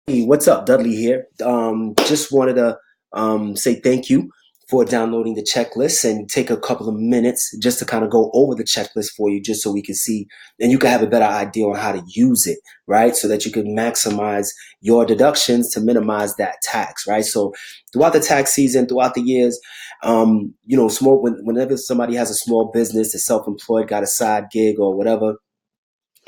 Hey, what's up? Dudley here. Just wanted to say thank you for downloading the checklist and take a couple of minutes just to kind of go over the checklist for you, just so we can see and you can have a better idea on how to use it, right? So that you can maximize your deductions to minimize that tax, right? So throughout the tax season, throughout the years, whenever somebody has a small business, is self-employed, got a side gig or whatever,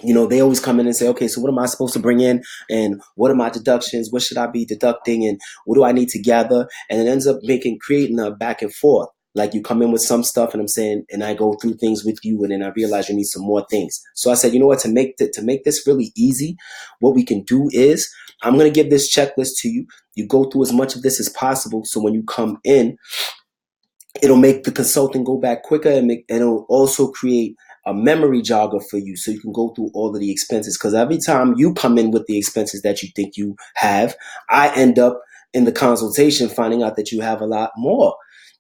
they always come in and say, okay, so what am I supposed to bring in? And what are my deductions? What should I be deducting? And what do I need to gather? And it ends up creating a back and forth. Like you come in with some stuff and I'm saying, and I go through things with you and then I realize you need some more things. So I said, you know what, to make this really easy, what we can do is I'm going to give this checklist to you. You go through as much of this as possible. So when you come in, it'll make the consulting go back quicker and it'll also create a memory jogger for you so you can go through all of the expenses. Because every time you come in with the expenses that you think you have, I end up in the consultation finding out that you have a lot more,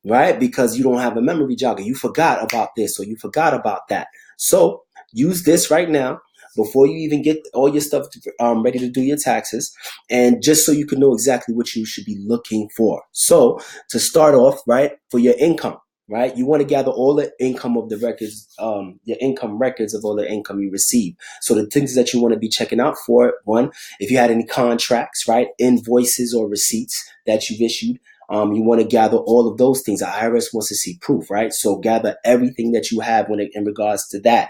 right? Because you don't have a memory jogger. You forgot about this or you forgot about that. So use this right now before you even get all your stuff ready to do your taxes, and just so you can know exactly what you should be looking for. So to start off, right, for your income, right, you want to gather all the income of the records, your income records of all the income you receive. So the things that you want to be checking out for: one, if you had any contracts, right, invoices or receipts that you've issued. You want to gather all of those things. The IRS wants to see proof, right? So gather everything that you have in regards to that.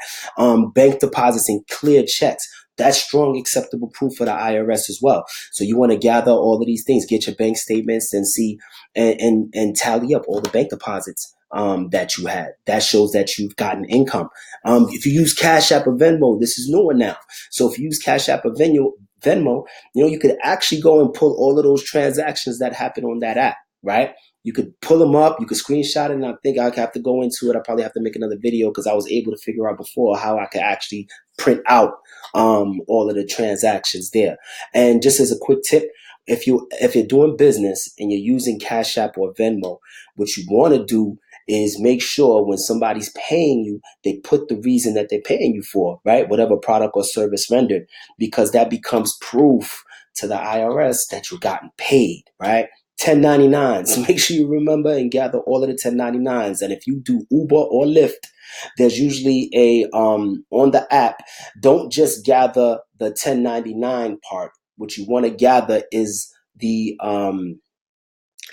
Bank deposits and clear checks. That's strong acceptable proof for the IRS as well. So you want to gather all of these things, get your bank statements and see and tally up all the bank deposits that you had. That shows that you've gotten income. If you use Cash App or Venmo, this is newer now. So if you use Cash App or Venmo, you could actually go and pull all of those transactions that happen on that app, right? You could pull them up, you could screenshot it, and I think I have to go into it. I probably have to make another video because I was able to figure out before how I could actually print out all of the transactions there. And just as a quick tip, if you're doing business and you're using Cash App or Venmo, what you want to do is make sure when somebody's paying you, they put the reason that they're paying you for, right? Whatever product or service rendered, because that becomes proof to the IRS that you've gotten paid, right? 1099s. Make sure you remember and gather all of the 1099s. And if you do Uber or Lyft, there's usually a on the app. Don't just gather the 1099 part. What you want to gather is the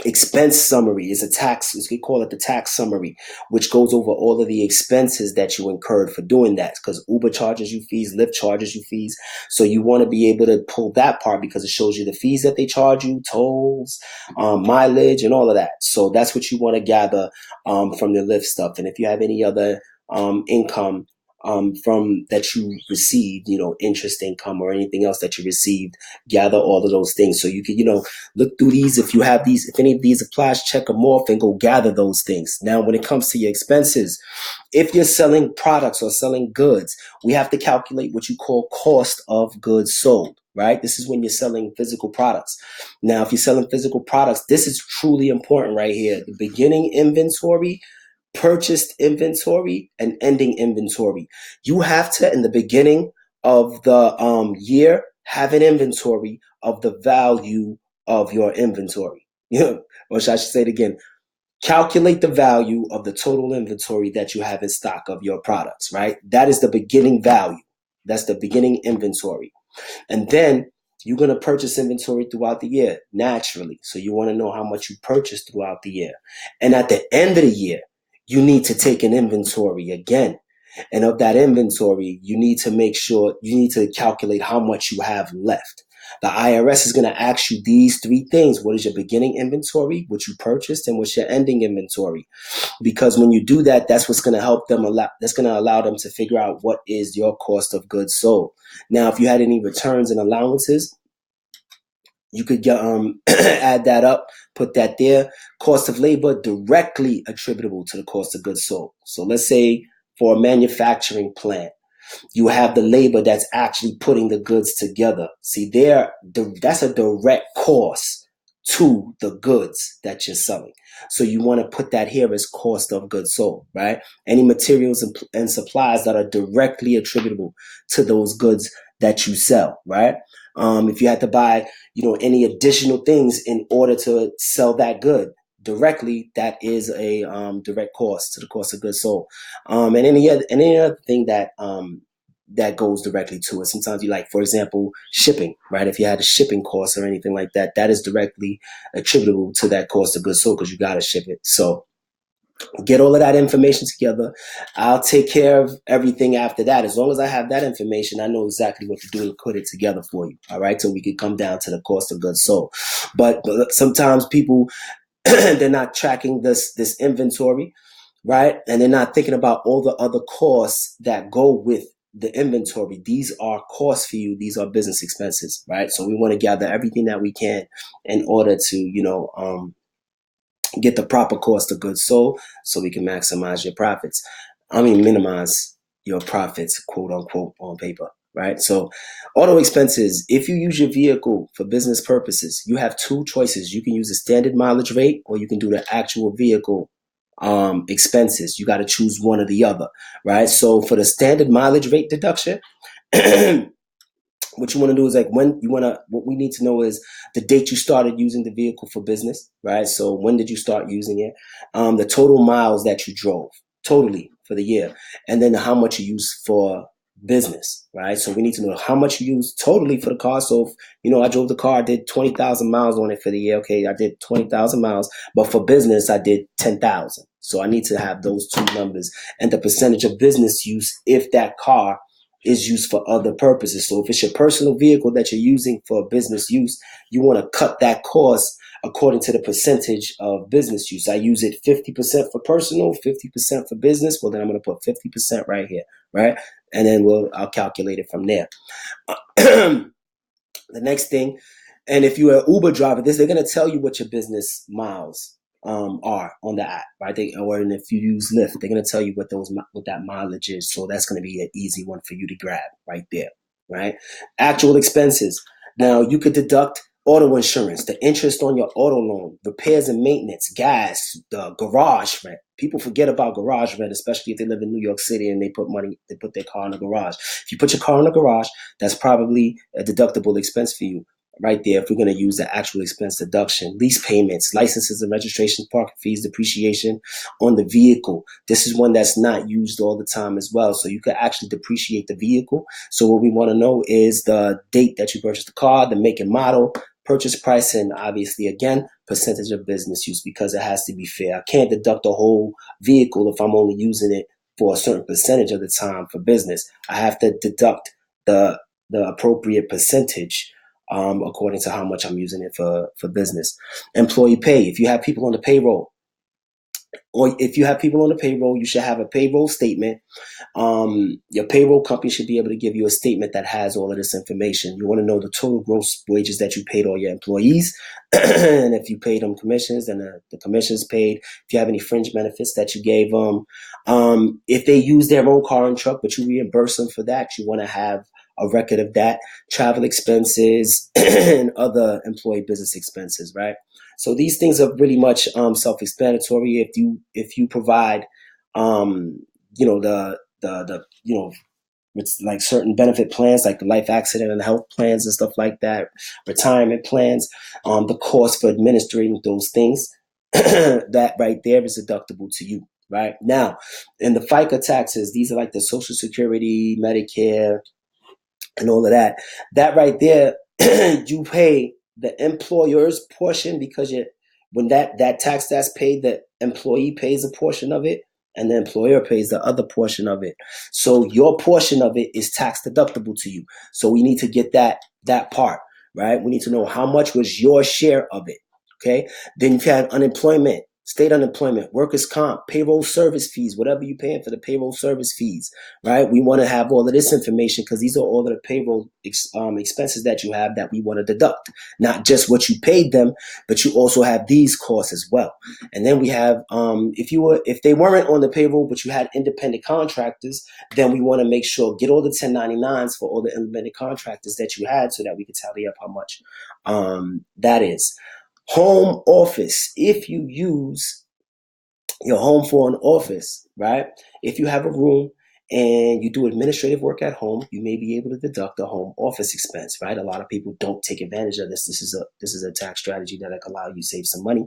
expense summary. Is a tax, we call it the tax summary, which goes over all of the expenses that you incurred for doing that, because Uber charges you fees, Lyft charges you fees. So you want to be able to pull that part because it shows you the fees that they charge you, tolls, mileage, and all of that. So that's what you want to gather from the Lyft stuff. And if you have any other income from that you received, interest income or anything else that you received, gather all of those things. So you can, look through these. If you have these, if any of these applies, check them off and go gather those things. Now, when it comes to your expenses, if you're selling products or selling goods, we have to calculate what you call cost of goods sold, right? This is when you're selling physical products. Now, if you're selling physical products, this is truly important right here. The beginning inventory, purchased inventory, and ending inventory. You have to, in the beginning of the year, have an inventory of the value of your inventory. Or should I say it again? Calculate the value of the total inventory that you have in stock of your products, right? That is the beginning value. That's the beginning inventory. And then you're going to purchase inventory throughout the year naturally. So you want to know how much you purchased throughout the year. And at the end of the year, you need to take an inventory again. And of that inventory, you need to calculate how much you have left. The IRS is going to ask you these three things. What is your beginning inventory, what you purchased, and what's your ending inventory? Because when you do that, that's what's going to help them that's going to allow them to figure out what is your cost of goods sold. Now, if you had any returns and allowances, you could add that up, put that there. Cost of labor directly attributable to the cost of goods sold. So let's say for a manufacturing plant, you have the labor that's actually putting the goods together. See, that's a direct cost to the goods that you're selling. So you want to put that here as cost of goods sold, right? Any materials and supplies that are directly attributable to those goods that you sell, right? If you had to buy, any additional things in order to sell that good directly, that is a direct cost to the cost of goods sold. And any other thing that goes directly to it. Sometimes you, like, for example, shipping, right? If you had a shipping cost or anything like that, that is directly attributable to that cost of goods sold because you got to ship it. So get all of that information together. I'll take care of everything after that. As long as I have that information, I know exactly what to do and put it together for you. All right. So we can come down to the cost of goods sold. But sometimes people, they're not tracking this inventory, right? And they're not thinking about all the other costs that go with the inventory. These are costs for you. These are business expenses, right? So we want to gather everything that we can in order to, get the proper cost of goods sold so we can maximize your profits. Minimize your profits, quote unquote, on paper, right? So auto expenses, if you use your vehicle for business purposes, you have two choices. You can use a standard mileage rate or you can do the actual vehicle expenses. You got to choose one or the other, right? So for the standard mileage rate deduction, what you want to do is, like, what we need to know is the date you started using the vehicle for business, right? So when did you start using it? The total miles that you drove totally for the year, and then how much you use for business, right? So we need to know how much you use totally for the car. So if, I drove the car, I did 20,000 miles on it for the year. Okay, I did 20,000 miles, but for business, I did 10,000. So I need to have those two numbers and the percentage of business use if that car is used for other purposes. So if it's your personal vehicle that you're using for business use, you want to cut that cost according to the percentage of business use. I use it 50% for personal, 50% for business. Well, then I'm going to put 50% right here, right? And then I'll calculate it from there. The next thing, and if you're an Uber driver, they're going to tell you what your business miles are on the app, right? And if you use Lyft, they're going to tell you what that mileage is. So that's going to be an easy one for you to grab right there, right? Actual expenses. Now you could deduct auto insurance, the interest on your auto loan, repairs and maintenance, gas, the garage rent. People forget about garage rent, especially if they live in New York City and they put their car in the garage. If you put your car in the garage, that's probably a deductible expense for you right there. If we're going to use the actual expense deduction, lease payments, licenses and registration, parking fees, depreciation on the vehicle. This is one that's not used all the time as well. So you could actually depreciate the vehicle. So what we want to know is the date that you purchased the car, the make and model, purchase price, and obviously, again, percentage of business use, because it has to be fair. I can't deduct a whole vehicle if I'm only using it for a certain percentage of the time for business. I have to deduct the appropriate percentage according to how much I'm using it for business. Employee pay. If you have people on the payroll, you should have a payroll statement. Your payroll company should be able to give you a statement that has all of this information. You want to know the total gross wages that you paid all your employees. And if you paid them commissions, then the commissions paid. If you have any fringe benefits that you gave them. If they use their own car and truck, but you reimburse them for that, you want to have a record of that. Travel expenses and other employee business expenses, right? So these things are pretty much self-explanatory. If you provide, it's like certain benefit plans, like the life accident and health plans and stuff like that, retirement plans, the cost for administering those things, that right there is deductible to you. Right now, in the FICA taxes, these are like the Social Security, Medicare, and all of that. That right there, you pay the employer's portion, because when that tax that's paid, the employee pays a portion of it and the employer pays the other portion of it. So your portion of it is tax deductible to you. So we need to get that part, right? We need to know how much was your share of it. Okay. Then you've had unemployment, state unemployment, workers' comp, payroll service fees, whatever you're paying for the payroll service fees, right? We want to have all of this information because these are all of the payroll expenses that you have that we want to deduct. Not just what you paid them, but you also have these costs as well. And then we have, if they weren't on the payroll, but you had independent contractors, then we want to make sure, get all the 1099s for all the independent contractors that you had so that we can tally up how much that is. Home office. If you use your home for an office, right? If you have a room and you do administrative work at home, you may be able to deduct a home office expense, right? A lot of people don't take advantage of this. This is a tax strategy that can allow you to save some money.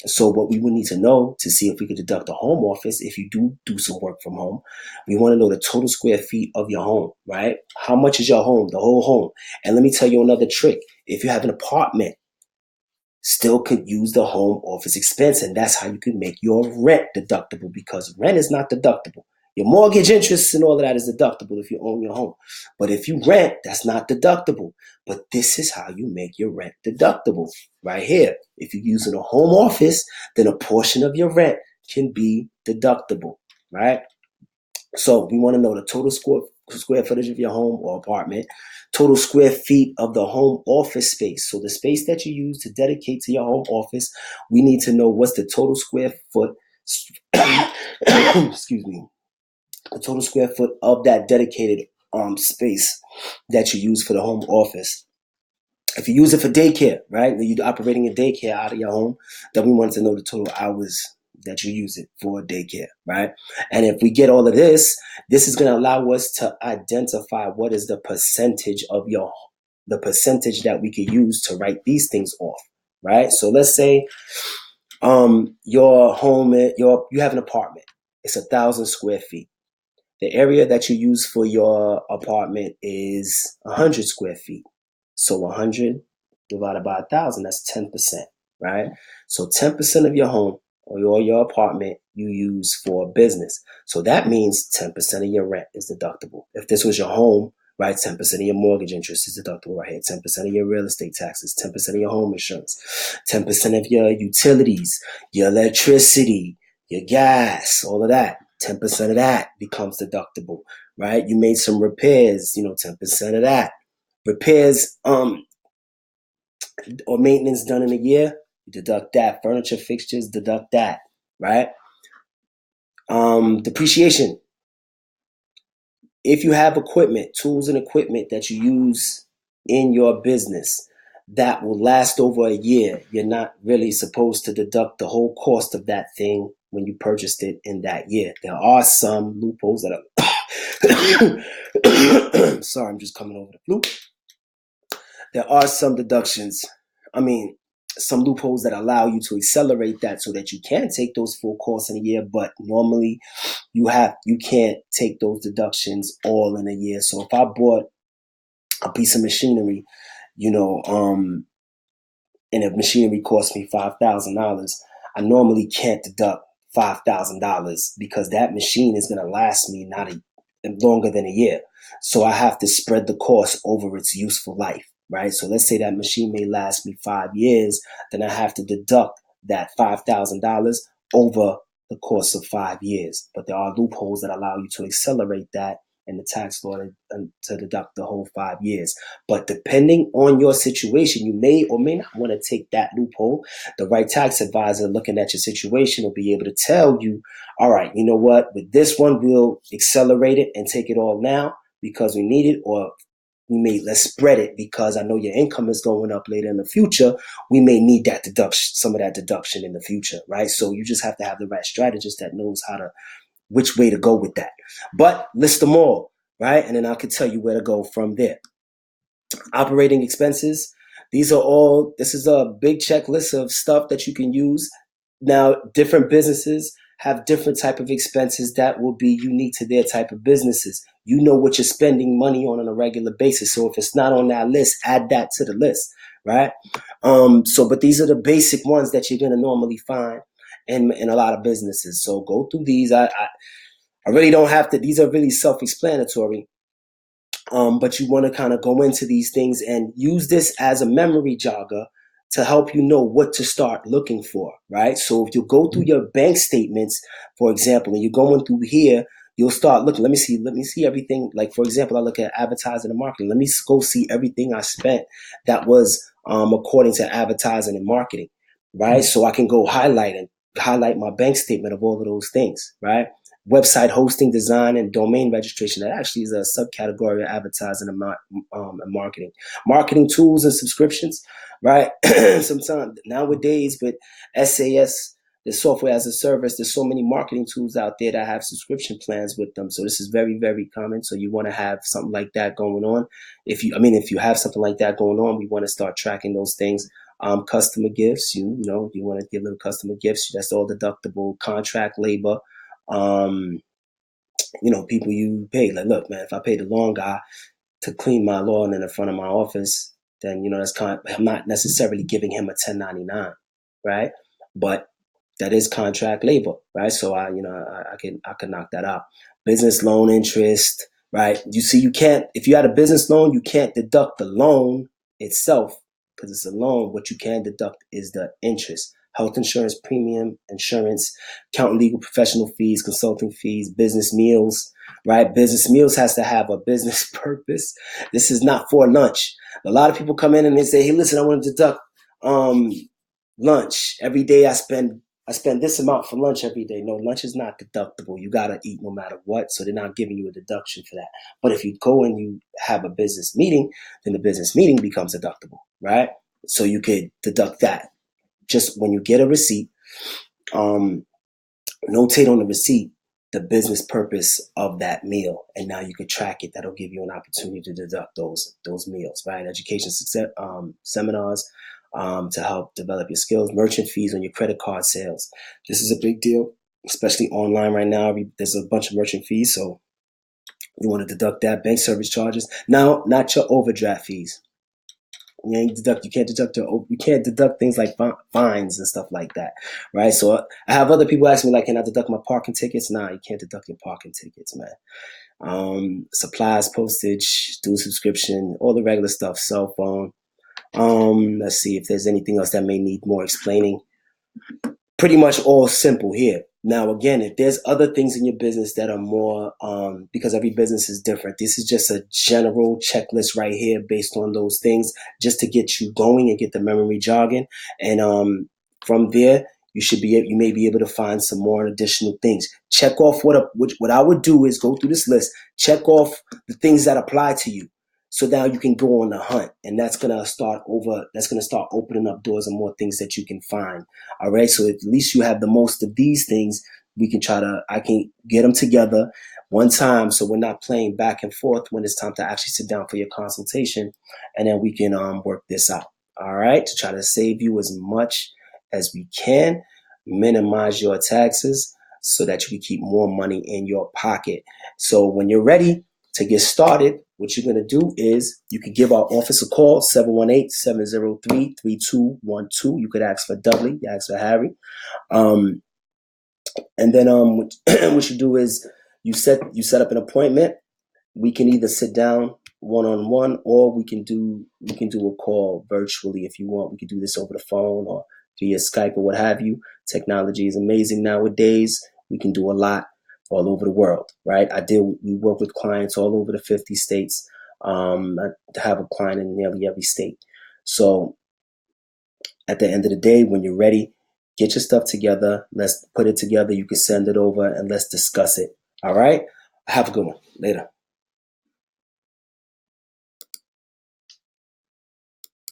So what we would need to know to see if we could deduct a home office, if you do some work from home, we want to know the total square feet of your home, right? How much is your home, the whole home? And let me tell you another trick. If you have an apartment, still could use the home office expense, and that's how you can make your rent deductible, because rent is not deductible. Your mortgage interest and all of that is deductible if you own your home. But if you rent, that's not deductible. But this is how you make your rent deductible right here. If you're using a home office, then a portion of your rent can be deductible, right? So we want to know the total square footage of your home or apartment, total square feet of the home office space. So the space that you use to dedicate to your home office, we need to know what's the total square foot, excuse me, the total square foot of that dedicated space that you use for the home office. If you use it for daycare, right, you're operating a daycare out of your home, then we want to know the total hours that you use it for daycare, right? And if we get all of this, this is going to allow us to identify what is the percentage that we could use to write these things off, right? So let's say your home, you have an apartment. It's 1,000 square feet. The area that you use for your apartment is 100 square feet. So 100 divided by 1,000, that's 10%, right? So 10% of your home or your apartment you use for business. So that means 10% of your rent is deductible. If this was your home, right, 10% of your mortgage interest is deductible right here, 10% of your real estate taxes, 10% of your home insurance, 10% of your utilities, your electricity, your gas, all of that. 10% of that becomes deductible, right? You made some repairs, 10% of that. Repairs or maintenance done in a year, you deduct that. Furniture fixtures, deduct that, right? Depreciation. If you have equipment, tools and equipment that you use in your business that will last over a year, you're not really supposed to deduct the whole cost of that thing when you purchased it in that year. There are some loopholes that are sorry, I'm just coming over the flu. There are some some loopholes that allow you to accelerate that so that you can take those full costs in a year, but normally you can't take those deductions all in a year. So if I bought a piece of machinery, and if machinery costs me $5,000, I normally can't deduct $5,000 because that machine is going to last me not longer than a year. So I have to spread the cost over its useful life, right? So let's say that machine may last me 5 years, then I have to deduct that $5,000 over the course of 5 years. But there are loopholes that allow you to accelerate that in the tax law to deduct the whole 5 years. But depending on your situation, you may or may not want to take that loophole. The right tax advisor looking at your situation will be able to tell you, all right, you know what, with this one, we'll accelerate it and take it all now because we need it, or let's spread it because I know your income is going up later in the future. We may need that deduction, some of that deduction in the future, right? So you just have to have the right strategist that knows which way to go with that. But list them all, right? And then I could tell you where to go from there. Operating expenses. This is a big checklist of stuff that you can use. Now, different businesses have different type of expenses that will be unique to their type of businesses. You know what you're spending money on a regular basis. So if it's not on that list, add that to the list, right? But these are the basic ones that you're going to normally find in a lot of businesses. So go through these. I really don't have to. These are really self-explanatory. But you want to kind of go into these things and use this as a memory jogger to help you know what to start looking for, right? So if you go through your bank statements, for example, and you're going through here, you'll start looking. Let me see everything. Like, for example, I look at advertising and marketing. Let me go see everything I spent that was according to advertising and marketing, right? So I can go highlight my bank statement of all of those things, right? Website hosting, design, and domain registration. That actually is a subcategory of advertising and marketing. Marketing tools and subscriptions, right? Sometimes nowadays with SAS, There's software as a service. There's so many marketing tools out there that have subscription plans with them. So this is very, very common. So you want to have something like that going on. If you have something like that going on, we want to start tracking those things. Customer gifts, you want to give them customer gifts. That's all deductible. Contract labor. People you pay. Like, look, man, if I pay the lawn guy to clean my lawn in the front of my office, then I'm not necessarily giving him a 1099, right? But that is contract labor, right? So I can knock that out. Business loan interest, right? You see, you can't, if you had a business loan, you can't deduct the loan itself because it's a loan. What you can deduct is the interest. Health insurance, premium insurance, accountant, legal, professional fees, consulting fees, business meals, right? Business meals has to have a business purpose. This is not for lunch. A lot of people come in and they say, hey, listen, I want to deduct lunch. Every day I spend this amount for lunch every day. No, lunch is not deductible. You got to eat no matter what. So they're not giving you a deduction for that. But if you go and you have a business meeting, then the business meeting becomes deductible, right? So you could deduct that. Just when you get a receipt, notate on the receipt the business purpose of that meal, and now you can track it. That'll give you an opportunity to deduct those meals, right? Education success seminars to help develop your skills, merchant fees on your credit card sales. This is a big deal, especially online right now. There's a bunch of merchant fees, so you want to deduct that. Bank service charges. Now, not your overdraft fees. You can't deduct things like fines and stuff like that, right? So I have other people ask me, like, can I deduct my parking tickets? Nah, you can't deduct your parking tickets, man. Supplies, postage, dual subscription, all the regular stuff, cell phone. Let's see if there's anything else that may need more explaining. Pretty much all simple here. Now, again, if there's other things in your business that are more, because every business is different, this is just a general checklist right here based on those things, just to get you going and get the memory jogging. And from there, you may be able to find some more additional things. Check off what I would do is go through this list, check off the things that apply to you. So now you can go on the hunt, and that's gonna start opening up doors and more things that you can find. All right. So at least you have the most of these things. I can get them together one time, so we're not playing back and forth when it's time to actually sit down for your consultation, and then we can work this out. All right. To try to save you as much as we can, minimize your taxes so that you can keep more money in your pocket. So when you're ready to get started, what you're going to do is you could give our office a call, 718-703-3212. You could ask for Dudley, you ask for Harry. And then what you do is you set up an appointment. We can either sit down one-on-one, or we can do a call virtually if you want. We can do this over the phone or via Skype or what have you. Technology is amazing nowadays. We can do a lot all over the world, right? We work with clients all over the 50 states. I have a client in nearly every state. So at the end of the day, when you're ready, get your stuff together. Let's put it together. You can send it over and let's discuss it. All right. Have a good one. Later.